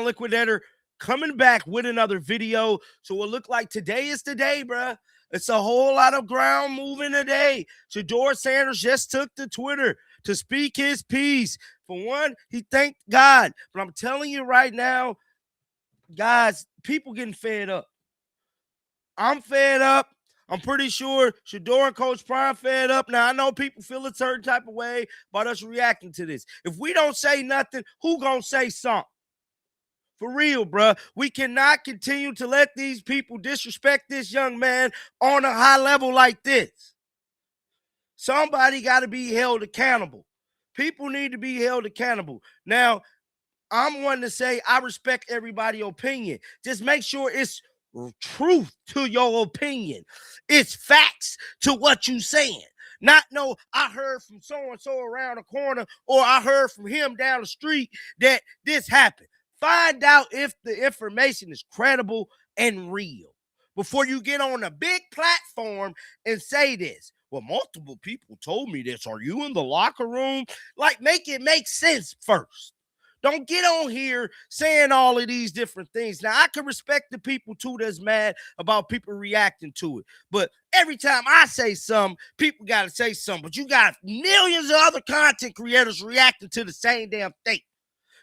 Liquidator coming back with another video. So it look like today is the day, bruh. It's a whole lot of ground moving today. Shedeur Sanders just took to Twitter to speak his piece. For one, he thanked God. But I'm telling you right now, guys, people getting fed up. I'm fed up. I'm pretty sure Shedeur and Coach Prime fed up. Now, I know people feel a certain type of way about us reacting to this. If we don't say nothing, who gonna say something? For real, bruh. We cannot continue to let these people disrespect this young man on a high level like this. Somebody got to be held accountable. People need to be held accountable. Now, I'm one to say I respect everybody's opinion. Just make sure it's truth to your opinion. It's facts to what you saying. Not no, I heard from so-and-so around the corner, or I heard from him down the street that this happened. Find out if the information is credible and real before you get on a big platform and say this. Well, multiple people told me this. Are you in the locker room? Like, make it make sense first. Don't get on here saying all of these different things. Now, I can respect the people, too, that's mad about people reacting to it. But every time I say something, people got to say something. But you got millions of other content creators reacting to the same damn thing.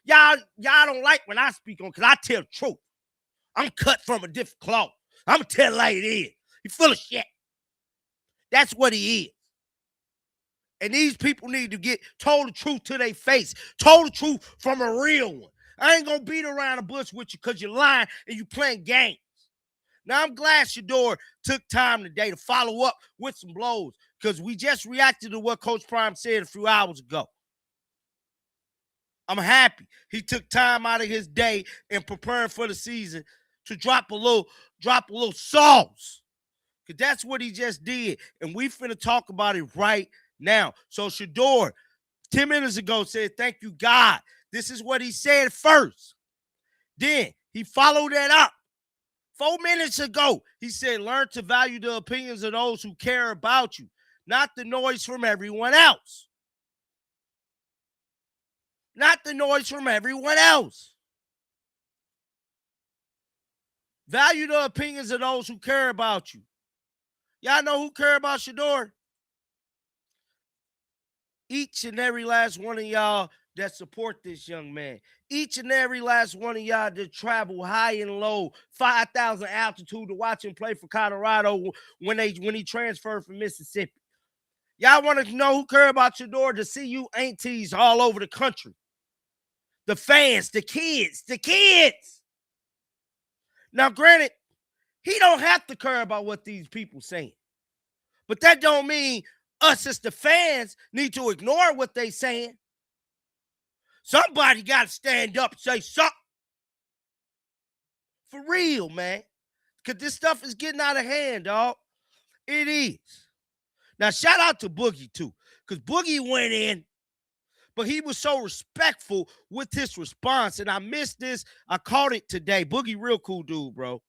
Y'all don't like when I speak on, because I tell the truth. I'm cut from a different cloth. I'm going to tell it like it is. He's full of shit. That's what he is. And these people need to get told the truth to their face. Told the truth from a real one. I ain't going to beat around the bush with you because you're lying and you playing games. Now, I'm glad Shedeur took time today to follow up with some blows, because we just reacted to what Coach Prime said a few hours ago. I'm happy he took time out of his day and preparing for the season to drop a little sauce. Because that's what he just did. And we finna talk about it right now. So Shedeur, 10 minutes ago, said, thank you, God. This is what he said first. Then he followed that up. 4 minutes ago, he said, learn to value the opinions of those who care about you, not the noise from everyone else. Not the noise from everyone else. Value the opinions of those who care about you. Y'all know who care about Shedeur? Each and every last one of y'all that support this young man. Each and every last one of y'all that travel high and low, 5,000 altitude to watch him play for Colorado when he transferred from Mississippi. Y'all want to know who care about Shedeur? To see you aunties all over the country. The fans, the kids. Now, granted, he don't have to care about what these people saying. But that don't mean us as the fans need to ignore what they saying. Somebody got to stand up and say something. For real, man. Because this stuff is getting out of hand, dog. It is. Now, shout out to Boogie, too. Because Boogie went in, but he was so respectful with his response. And I missed this. I caught it today. Boogie, real cool dude, bro.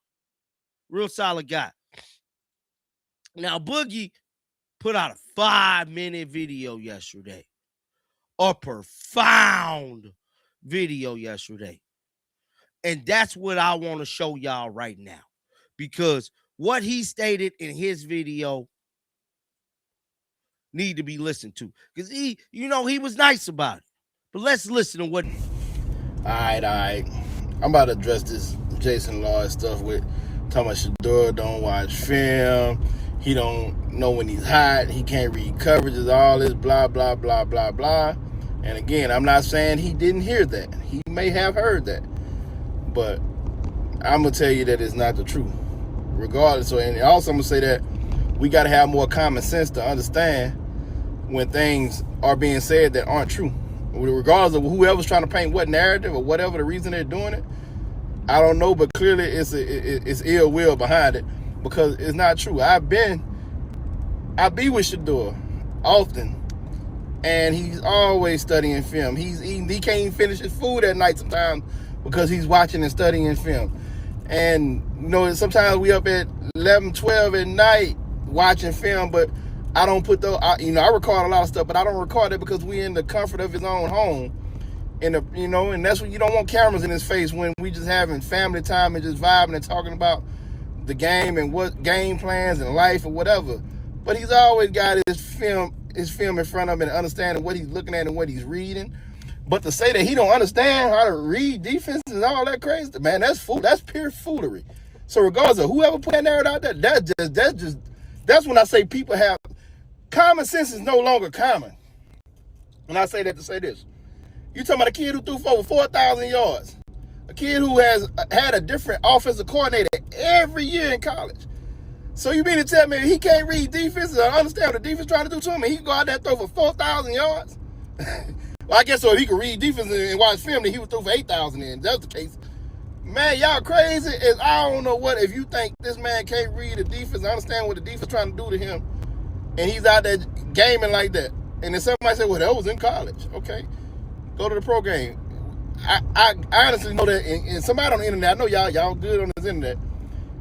Real solid guy. Now, Boogie put out a 5-minute video yesterday. A profound video yesterday. And that's what I want to show y'all right now. Because what he stated in his video need to be listened to. Because he was nice about it. But let's listen to what... All right. I'm about to address this Jason Law stuff with talking about Shedeur don't watch film. He don't know when he's hot. He can't read coverages, all this blah, blah, blah, blah, blah. And again, I'm not saying he didn't hear that. He may have heard that. But I'm going to tell you that it's not the truth. Regardless. And also I'm going to say that we got to have more common sense to understand when things are being said that aren't true. Regardless of whoever's trying to paint what narrative or whatever the reason they're doing it, I don't know, but clearly it's ill will behind it because it's not true. I be with Shedeur often, and he's always studying film. He can't even finish his food at night sometimes because he's watching and studying film. And sometimes we up at 11, 12 at night watching film, but I don't put I record a lot of stuff, but I don't record it because we're in the comfort of his own home. And that's when you don't want cameras in his face when we just having family time and just vibing and talking about the game and what game plans and life or whatever. But he's always got his film in front of him and understanding what he's looking at and what he's reading. But to say that he don't understand how to read defense and all that crazy, man, that's pure foolery. So regardless of whoever put that narrative out there, that's when I say people have common sense is no longer common. And I say that to say this. You talking about a kid who threw for over 4,000 yards. A kid who has had a different offensive coordinator every year in college. So you mean to tell me he can't read defense and understand what the defense trying to do to him and he can go out there and throw for 4,000 yards? Well, I guess so if he could read defense and watch film, then he would throw for 8,000 in. If that's the case. Man, y'all crazy. I don't know what, if you think this man can't read the defense and understand what the defense trying to do to him, and he's out there gaming like that. And then somebody say, well, that was in college. Okay. Go to the pro game. I honestly know that, and somebody on the internet, I know y'all good on this internet,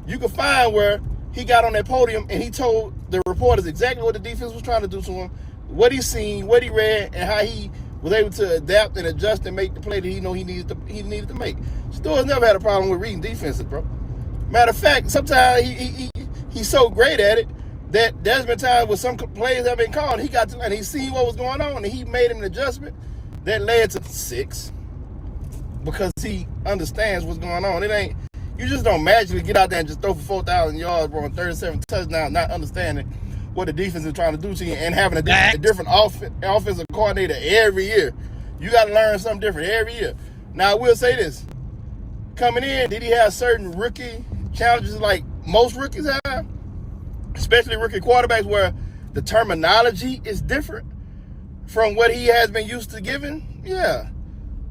you can find where he got on that podium and he told the reporters exactly what the defense was trying to do to him, what he seen, what he read, and how he was able to adapt and adjust and make the play that he know he needed to make. Stewart's never had a problem with reading defenses, bro. Matter of fact, sometimes he's so great at it that there's been times where some plays have been called, and he seen what was going on, and he made an adjustment that led to 6 because he understands what's going on. It ain't, you just don't magically get out there and just throw for 4,000 yards, bro, and 37 touchdowns, not understanding what the defense is trying to do to you and having a different offensive coordinator every year. You got to learn something different every year. Now, I will say this. Coming in, did he have certain rookie challenges like most rookies have? Especially rookie quarterbacks where the terminology is different from what he has been used to giving? Yeah,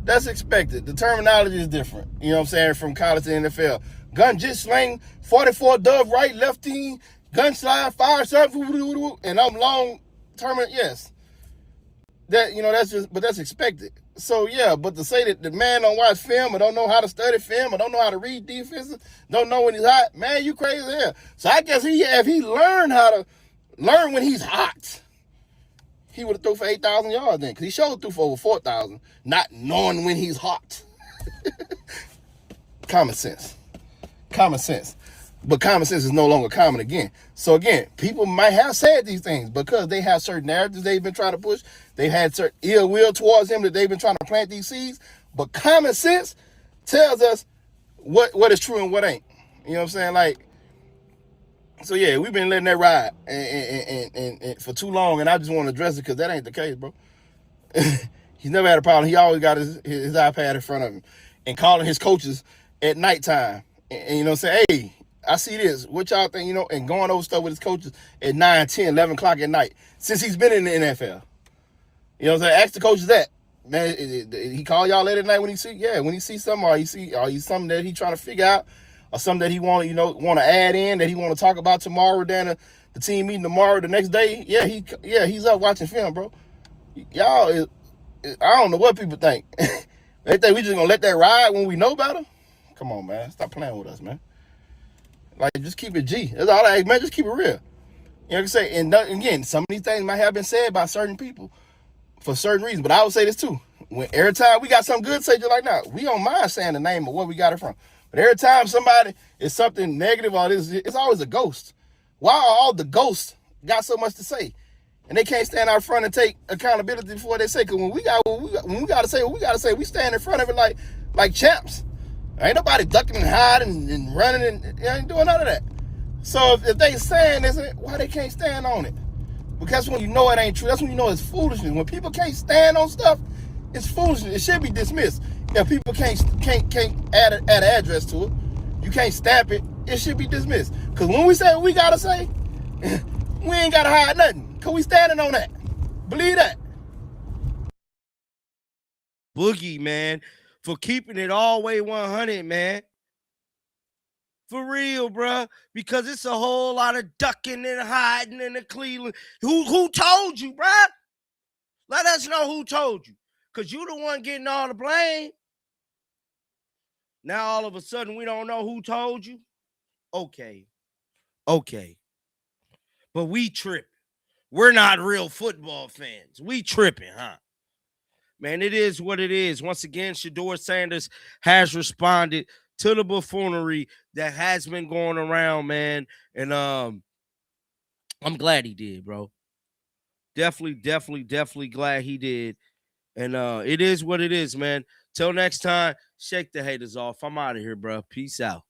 that's expected. The terminology is different, you know what I'm saying, from college to NFL. Gun just slang, 44 dove right, left team, gun slide, fire, something, and I'm long term, yes. That, but that's expected. So, yeah, but to say that the man don't watch film or don't know how to study film or don't know how to read defenses, don't know when he's hot, man, you crazy hell. So I guess if he learned how to learn when he's hot, he would have threw for 8,000 yards then, because he showed threw for over 4,000, not knowing when he's hot. Common sense. But common sense is no longer common again. So again, people might have said these things because they have certain narratives they've been trying to push. They've had certain ill will towards him that they've been trying to plant these seeds. But common sense tells us what is true and what ain't. You know what I'm saying? Like, so yeah, we've been letting that ride and for too long, and I just want to address it because that ain't the case, bro. He's never had a problem. He always got his iPad in front of him and calling his coaches at nighttime and say, hey, I see this. What y'all think, and going over stuff with his coaches at 9, 10, 11 o'clock at night since he's been in the NFL. You know what I'm saying? Ask the coaches that. Man, he call y'all late at night when he see something, or he something that he trying to figure out, or something that he want to add in, that he want to talk about tomorrow during the team meeting tomorrow, the next day. He's up watching film, bro. Y'all, I don't know what people think. They think we just gonna let that ride when we know better? Come on, man. Stop playing with us, man. Like, just keep it G. That's all I ask, man. Just keep it real. You know what I'm saying? And again, some of these things might have been said by certain people for certain reasons. But I would say this too. Every time we got something good to say, just like now, we don't mind saying the name of where we got it from. But every time somebody is something negative or this, it's always a ghost. Why are all the ghosts got so much to say? And they can't stand out front and take accountability before they say. Because when we got to say what we got to say, we stand in front of it like champs. Ain't nobody ducking and hiding and running and ain't doing none of that. So if they saying this, why they can't stand on it? Because that's when you know it ain't true. That's when you know it's foolishness. When people can't stand on stuff, it's foolishness. It should be dismissed. If people can't add an address to it, you can't stamp it, it should be dismissed. Because when we say what we gotta say, we ain't gotta hide nothing. Because we standing on that. Believe that. Boogie, man, for keeping it all the way 100, man. For real, bro. Because it's a whole lot of ducking and hiding in the Cleveland. Who told you, bro? Let us know who told you. Because you the one getting all the blame. Now all of a sudden we don't know who told you. Okay. But we tripping. We're not real football fans. We tripping, huh? man, it is what it is. Once again, Shedeur Sanders has responded to the buffoonery that has been going around, man. And I'm glad he did, bro. Definitely glad he did. And it is what it is, man. Till next time, shake the haters off. I'm out of here, bro. Peace out.